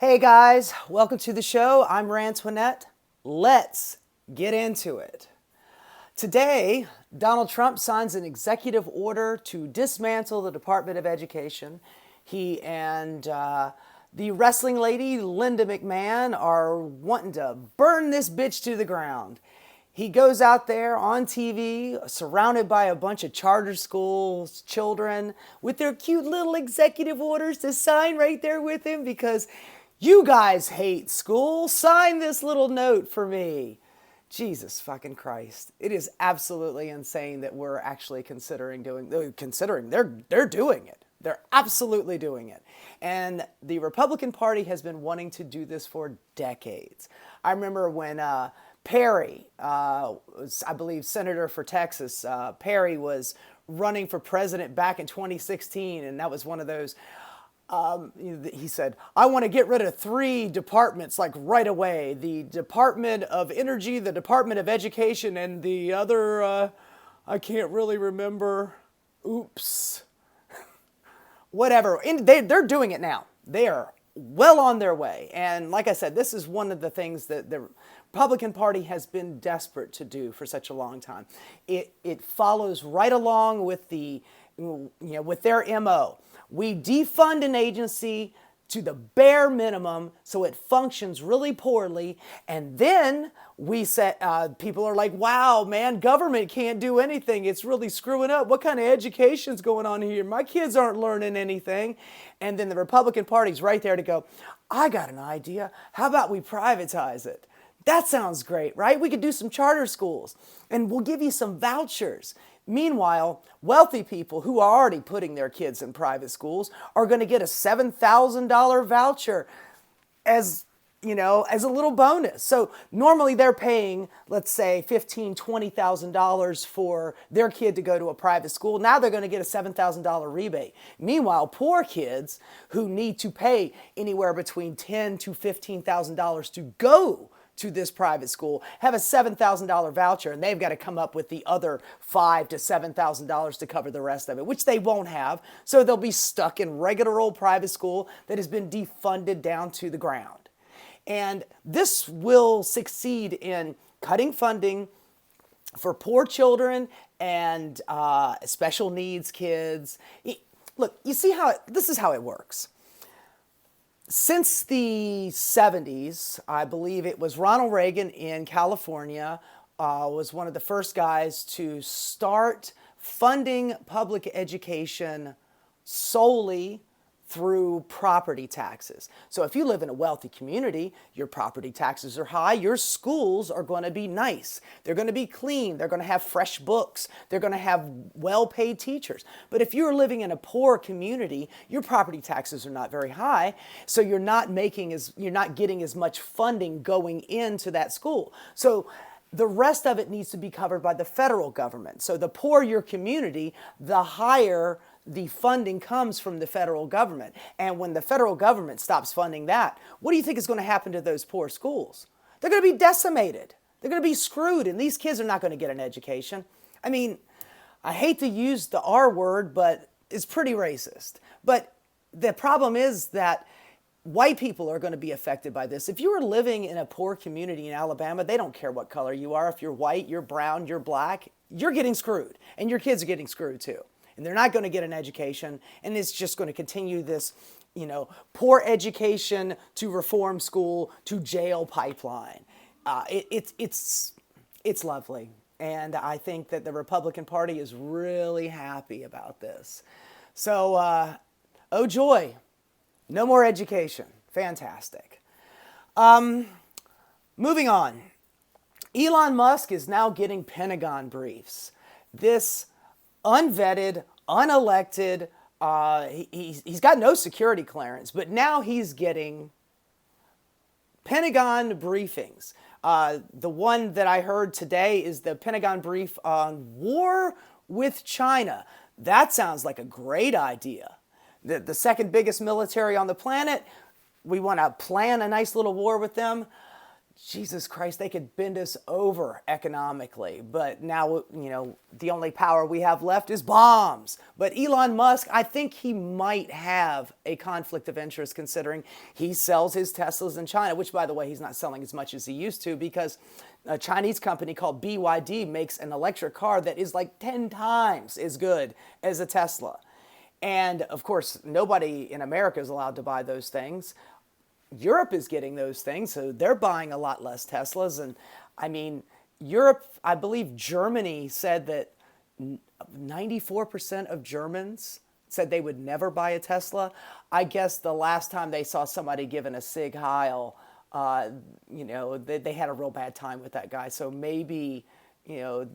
Hey guys, welcome to the show. I'm Rantoinette. Let's get into it. Today, Donald Trump signs an executive order to dismantle the Department of Education. He and the wrestling lady, Linda McMahon, are wanting to burn this bitch to the ground. He goes out there on TV, surrounded by a bunch of charter school children with their cute little executive orders to sign right there with him because you guys hate school. Sign this little note for me. Jesus fucking Christ. It is absolutely insane that we're actually considering they're doing it. They're absolutely doing it. And the Republican Party has been wanting to do this for decades. I remember when Perry, was, I believe, senator for Texas, Perry was running for president back in 2016, and that was one of those. He said, I want to get rid of 3 departments like right away. The Department of Energy, the Department of Education, and the other, I can't really remember. Oops. Whatever. They're doing it now. They are well on their way. And like I said, this is one of the things that the Republican Party has been desperate to do for such a long time. It follows right along with with their MO. We defund an agency to the bare minimum so it functions really poorly, and then we set people are like, wow, man, government can't do anything. It's really screwing up. What kind of education's going on here? My kids aren't learning anything. And then the Republican Party's right there to go, I got an idea. How about we privatize it? That sounds great, right? We could do some charter schools and we'll give you some vouchers. Meanwhile, wealthy people who are already putting their kids in private schools are going to get a $7,000 voucher as a little bonus. So normally they're paying, let's say, $15,000, $20,000 for their kid to go to a private school. Now they're going to get a $7,000 rebate. Meanwhile, poor kids who need to pay anywhere between $10,000 to $15,000 to go to this private school have a $7,000 voucher, and they've got to come up with the other $5,000 to $7,000 to cover the rest of it, which they won't have. So they'll be stuck in regular old private school that has been defunded down to the ground. And this will succeed in cutting funding for poor children and special needs kids. Look, you see this is how it works. Since the 70s, I believe it was Ronald Reagan in California was one of the first guys to start funding public education solely through property taxes. So if you live in a wealthy community, your property taxes are high, your schools are going to be nice. They're going to be clean. They're going to have fresh books. They're going to have well-paid teachers. But if you're living in a poor community, your property taxes are not very high, so you're not getting as much funding going into that school. So the rest of it needs to be covered by the federal government. So the poorer your community, the higher the funding comes from the federal government. And when the federal government stops funding that, what do you think is going to happen to those poor schools? They're going to be decimated. They're going to be screwed, and these kids are not going to get an education. I mean, I hate to use the R word, but it's pretty racist. But the problem is that white people are going to be affected by this. If you are living in a poor community in Alabama, they don't care what color you are. If you're white, you're brown, you're black, you're getting screwed. And your kids are getting screwed too. And they're not going to get an education. And it's just going to continue this, poor education to reform school to jail pipeline. It's lovely. And I think that the Republican Party is really happy about this. So, oh joy. No more education. Fantastic. Moving on. Elon Musk is now getting Pentagon briefs. This unvetted, unelected, he's got no security clearance, but now he's getting Pentagon briefings. The one that I heard today is the Pentagon brief on war with China. That sounds like a great idea. The second biggest military on the planet, we want to plan a nice little war with them. Jesus Christ, they could bend us over economically. But now, the only power we have left is bombs. But Elon Musk, I think he might have a conflict of interest considering he sells his Teslas in China, which, by the way, he's not selling as much as he used to because a Chinese company called BYD makes an electric car that is like 10 times as good as a Tesla. And of course, nobody in America is allowed to buy those things. Europe is getting those things, so they're buying a lot less Teslas. And I mean, Europe, I believe Germany said that 94% of Germans said they would never buy a Tesla. I guess the last time they saw somebody given a Sig Heil, they had a real bad time with that guy. So maybe,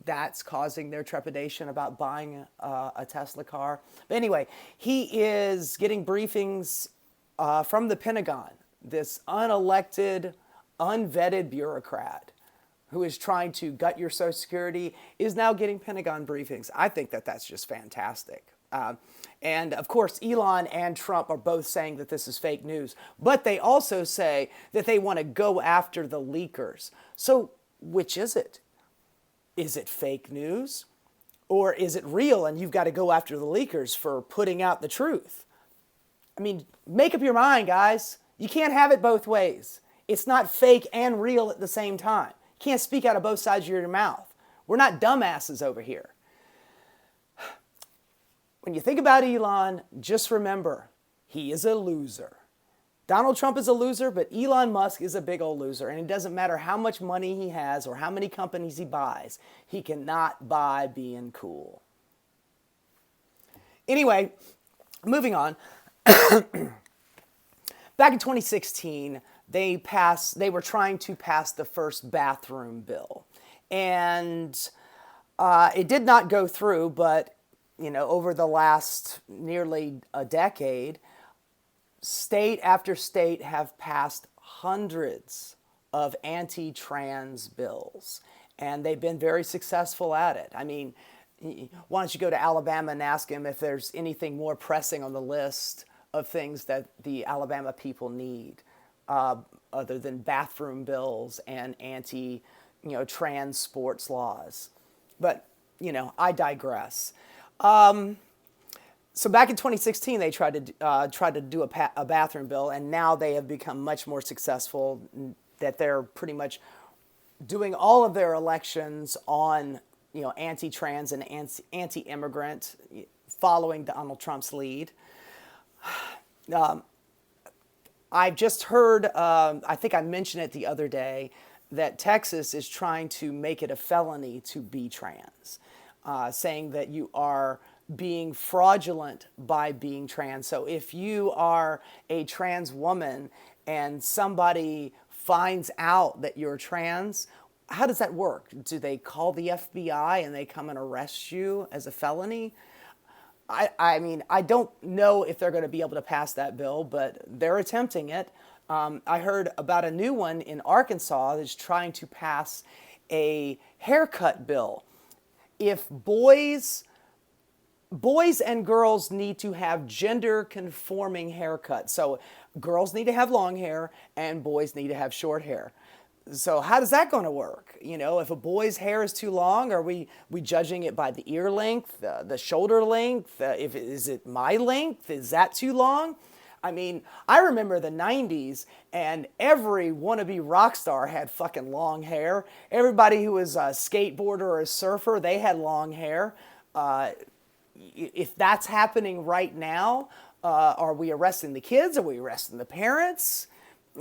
that's causing their trepidation about buying a Tesla car. But anyway, he is getting briefings from the Pentagon. This unelected, unvetted bureaucrat who is trying to gut your Social Security is now getting Pentagon briefings. I think that that's just fantastic. And of course, Elon and Trump are both saying that this is fake news, but they also say that they want to go after the leakers. So which is it? Is it fake news? Or is it real and you've got to go after the leakers for putting out the truth? I mean, make up your mind, guys. You can't have it both ways. It's not fake and real at the same time. You can't speak out of both sides of your mouth. We're not dumbasses over here. When you think about Elon, just remember, he is a loser. Donald Trump is a loser, but Elon Musk is a big old loser. And it doesn't matter how much money he has or how many companies he buys. He cannot buy being cool. Anyway, moving on. Back in 2016, they were trying to pass the first bathroom bill. And it did not go through, but over the last nearly a decade, state after state have passed hundreds of anti-trans bills. And they've been very successful at it. I mean, why don't you go to Alabama and ask them if there's anything more pressing on the list of things that the Alabama people need other than bathroom bills and trans sports laws. But, I digress. So back in 2016, they tried to do a bathroom bill, and now they have become much more successful, that they're pretty much doing all of their elections on, anti-trans and anti-immigrant, following Donald Trump's lead. I've just heard, I think I mentioned it the other day, that Texas is trying to make it a felony to be trans, saying that you are being fraudulent by being trans. So if you are a trans woman and somebody finds out that you're trans, how does that work? Do they call the FBI and they come and arrest you as a felony? I mean, I don't know if they're going to be able to pass that bill, but they're attempting it. I heard about a new one in Arkansas that's trying to pass a haircut bill. If boys and girls need to have gender-conforming haircuts. So girls need to have long hair and boys need to have short hair. So how is that going to work? If a boy's hair is too long, are we judging it by the ear length, the shoulder length? Is it my length? Is that too long? I mean, I remember the 90s, and every wannabe rock star had fucking long hair. Everybody who was a skateboarder or a surfer, they had long hair. If that's happening right now, are we arresting the kids? Are we arresting the parents?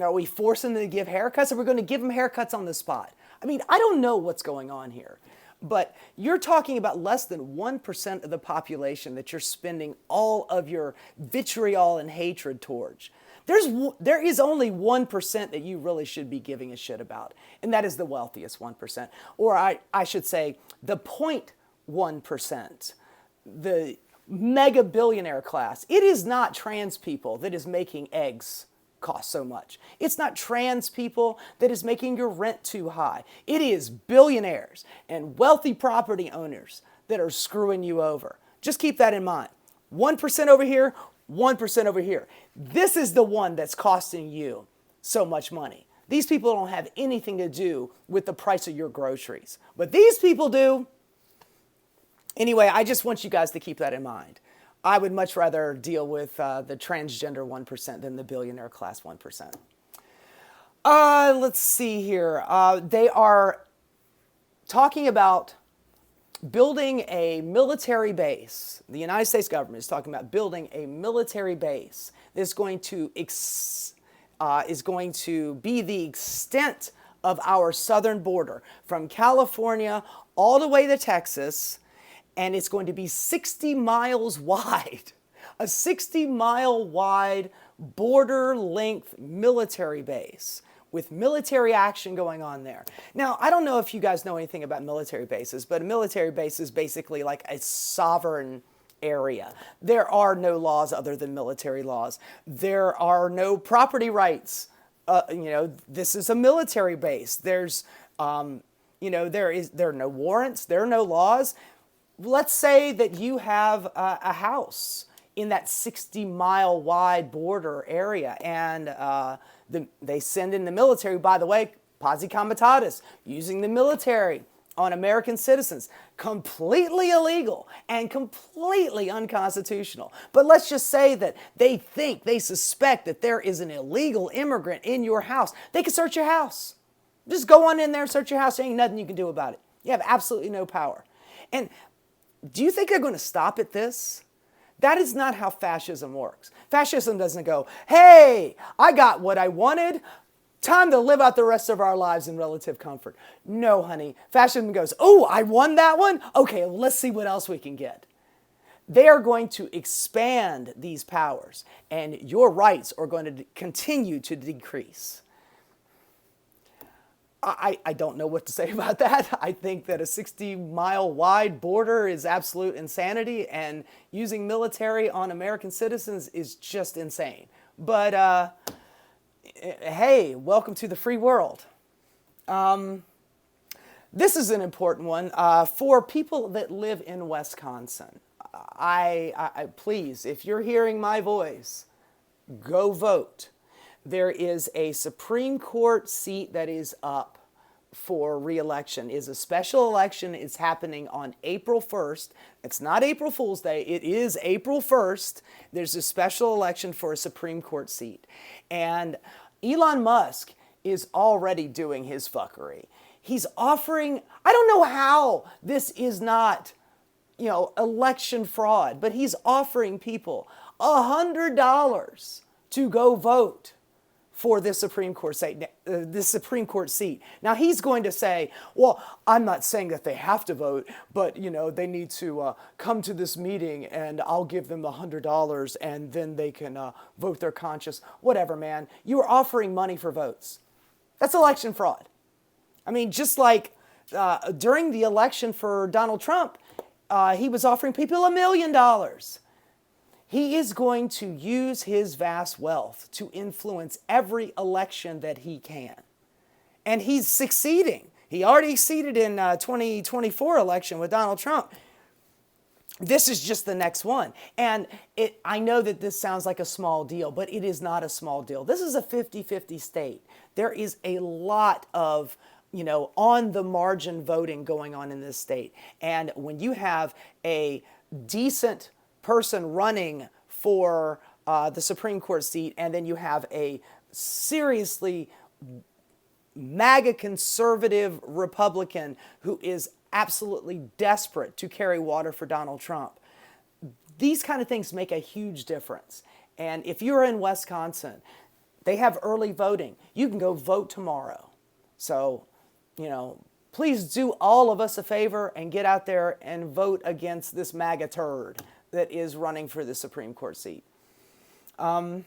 Are we forcing them to give haircuts? Are we going to give them haircuts on the spot? I mean, I don't know what's going on here. But you're talking about less than 1% of the population that you're spending all of your vitriol and hatred towards. There is only 1% that you really should be giving a shit about, and that is the wealthiest 1%. Or I should say the 0.1%, the mega billionaire class. It is not trans people that is making eggs cost so much. It's not trans people that is making your rent too high. It is billionaires and wealthy property owners that are screwing you over. Just keep that in mind. 1% over here, 1% over here. This is the one that's costing you so much money. These people don't have anything to do with the price of your groceries. But these people do. Anyway, I just want you guys to keep that in mind. I would much rather deal with the transgender 1% than the billionaire class 1%. Let's see here. They are talking about building a military base. The United States government is talking about building a military base that's going to be the extent of our southern border from California all the way to Texas, and it's going to be 60 miles wide. A 60-mile wide border length military base with military action going on there. Now, I don't know if you guys know anything about military bases, but a military base is basically like a sovereign area. There are no laws other than military laws. There are no property rights. This is a military base. There's, there are no warrants. There are no laws. Let's say that you have a house in that 60-mile wide border area, and they send in the military, by the way, posse comitatus, using the military on American citizens. Completely illegal and completely unconstitutional. But let's just say that they suspect that there is an illegal immigrant in your house. They can search your house. Just go on in there and search your house. There ain't nothing you can do about it. You have absolutely no power. And do you think they're going to stop at this? That is not how fascism works. Fascism doesn't go, hey, I got what I wanted. Time to live out the rest of our lives in relative comfort. No, honey. Fascism goes, oh, I won that one? Okay, well, let's see what else we can get. They are going to expand these powers, and your rights are going to continue to decrease. I don't know what to say about that. I think that a 60-mile wide border is absolute insanity, and using military on American citizens is just insane. But hey, welcome to the free world. This is an important one for people that live in Wisconsin. I please, if you're hearing my voice, go vote. There is a Supreme Court seat that is up for re-election. Is a special election. It's happening on April 1st. It's not April Fool's Day. It is April 1st. There's a special election for a Supreme Court seat. And Elon Musk is already doing his fuckery. He's offering, I don't know how this is not, election fraud, but he's offering people $100 to go vote for this Supreme Court seat. Now he's going to say, well, I'm not saying that they have to vote, but they need to come to this meeting and I'll give them $100 and then they can vote their conscience. Whatever, man. You are offering money for votes. That's election fraud. I mean, just like during the election for Donald Trump, he was offering people $1 million. He is going to use his vast wealth to influence every election that he can. And he's succeeding. He already succeeded in 2024 election with Donald Trump. This is just the next one. And I know that this sounds like a small deal, but it is not a small deal. This is a 50-50 state. There is a lot of on the margin voting going on in this state. And when you have a decent person running for the Supreme Court seat, and then you have a seriously MAGA conservative Republican who is absolutely desperate to carry water for Donald Trump, these kind of things make a huge difference. And if you're in Wisconsin, they have early voting. You can go vote tomorrow. So, please do all of us a favor and get out there and vote against this MAGA turd that is running for the Supreme Court seat. Let's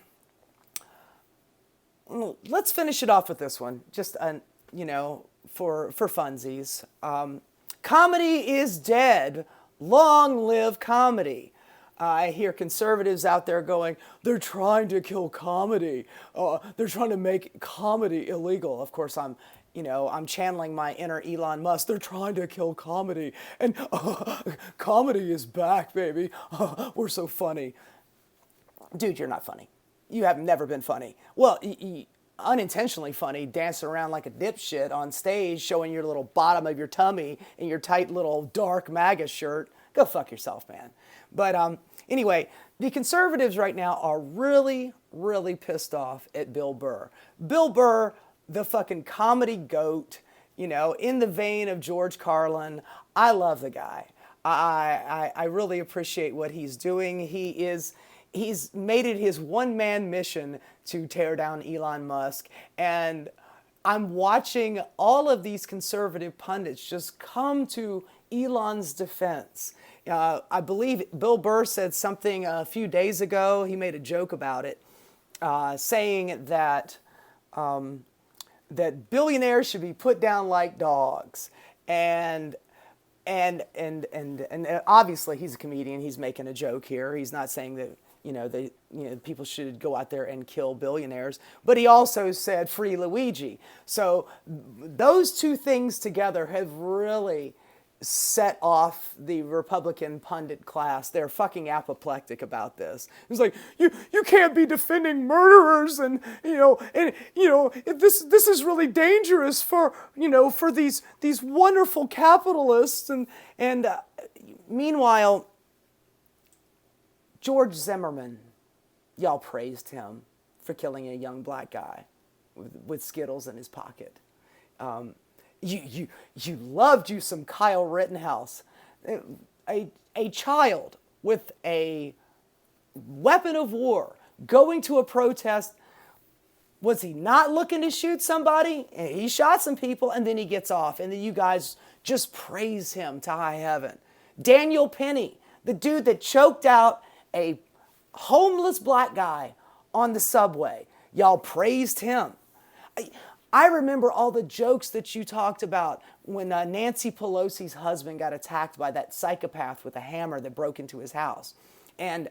finish it off with this one, just for funsies. Comedy is dead. Long live comedy. I hear conservatives out there going, they're trying to kill comedy. They're trying to make comedy illegal. Of course, I'm channeling my inner Elon Musk. They're trying to kill comedy. And comedy is back, baby. We're so funny. Dude, you're not funny. You have never been funny. Well, unintentionally funny, dancing around like a dipshit on stage, showing your little bottom of your tummy in your tight little dark MAGA shirt. Go fuck yourself, man. But anyway, the conservatives right now are really, really pissed off at Bill Burr. Bill Burr, the fucking comedy goat, in the vein of George Carlin. I love the guy. I really appreciate what he's doing. He's made it his one-man mission to tear down Elon Musk. And I'm watching all of these conservative pundits just come to Elon's defense. I believe Bill Burr said something a few days ago. He made a joke about it, saying that that billionaires should be put down like dogs. And obviously he's a comedian. He's making a joke here. He's not saying that people should go out there and kill billionaires. But he also said free Luigi. So those two things together have really set off the Republican pundit class. They're fucking apoplectic about this. It's like, you can't be defending murderers, and this is really dangerous for these wonderful capitalists, and meanwhile, George Zimmerman, y'all praised him for killing a young black guy with Skittles in his pocket. You loved you some Kyle Rittenhouse, a child with a weapon of war going to a protest. Was he not looking to shoot somebody? He shot some people, and then he gets off, and then you guys just praise him to high heaven. Daniel Penny, the dude that choked out a homeless black guy on the subway. Y'all praised him. I remember all the jokes that you talked about when Nancy Pelosi's husband got attacked by that psychopath with a hammer that broke into his house. And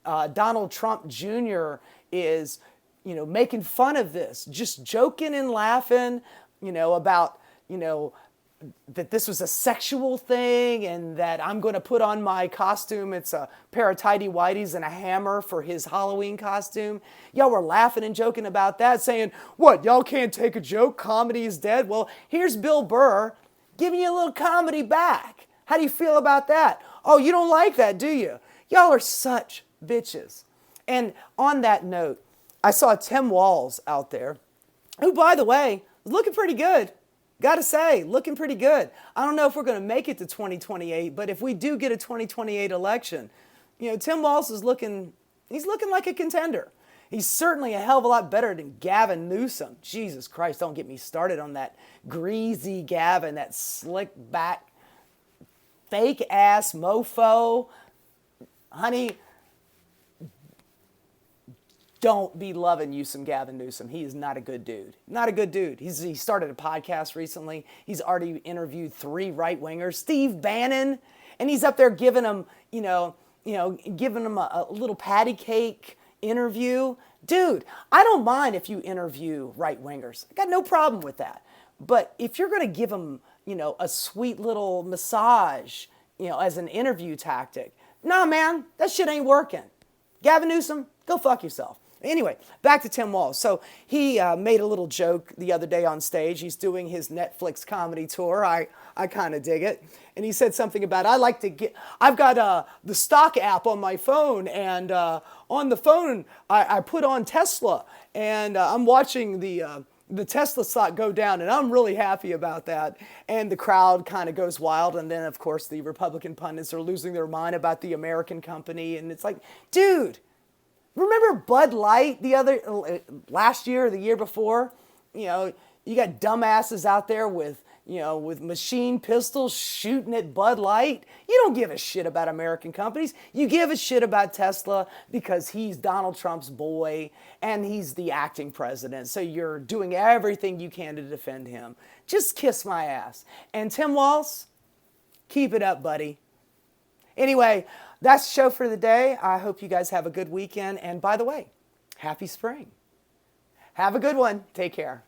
Donald Trump Jr. is, making fun of this, just joking and laughing, about, that this was a sexual thing, and that I'm going to put on my costume. It's a pair of tidy whities and a hammer for his Halloween costume. Y'all were laughing and joking about that, saying, what, y'all can't take a joke? Comedy is dead? Well, here's Bill Burr giving you a little comedy back. How do you feel about that? Oh, you don't like that, do you? Y'all are such bitches. And on that note, I saw Tim Walz out there, who, by the way, was looking pretty good. Gotta say, looking pretty good. I don't know if we're going to make it to 2028, but if we do get a 2028 election, Tim Walz is looking like a contender. He's certainly a hell of a lot better than Gavin Newsom. Jesus Christ, don't get me started on that greasy Gavin, that slick back, fake ass mofo. Honey, don't be loving you some Gavin Newsom. He is not a good dude. Not a good dude. He started a podcast recently. He's already interviewed 3 right-wingers. Steve Bannon, and he's up there giving them, giving them a little patty cake interview. Dude, I don't mind if you interview right-wingers. I got no problem with that. But if you're going to give them, a sweet little massage, as an interview tactic, nah, man, that shit ain't working. Gavin Newsom, go fuck yourself. Anyway, back to Tim Walz. So he made a little joke the other day on stage. He's doing his Netflix comedy tour. I kind of dig it. And he said something about, I've got the stock app on my phone, and on the phone I put on Tesla, and I'm watching the Tesla stock go down, and I'm really happy about that. And the crowd kind of goes wild. And then, of course, the Republican pundits are losing their mind about the American company. And it's like, dude, remember Bud Light last year or the year before? You got dumbasses out there with machine pistols shooting at Bud Light. You don't give a shit about American companies. You give a shit about Tesla because he's Donald Trump's boy and he's the acting president. So you're doing everything you can to defend him. Just kiss my ass. And Tim Walz, keep it up, buddy. Anyway, that's the show for the day. I hope you guys have a good weekend. And by the way, happy spring. Have a good one. Take care.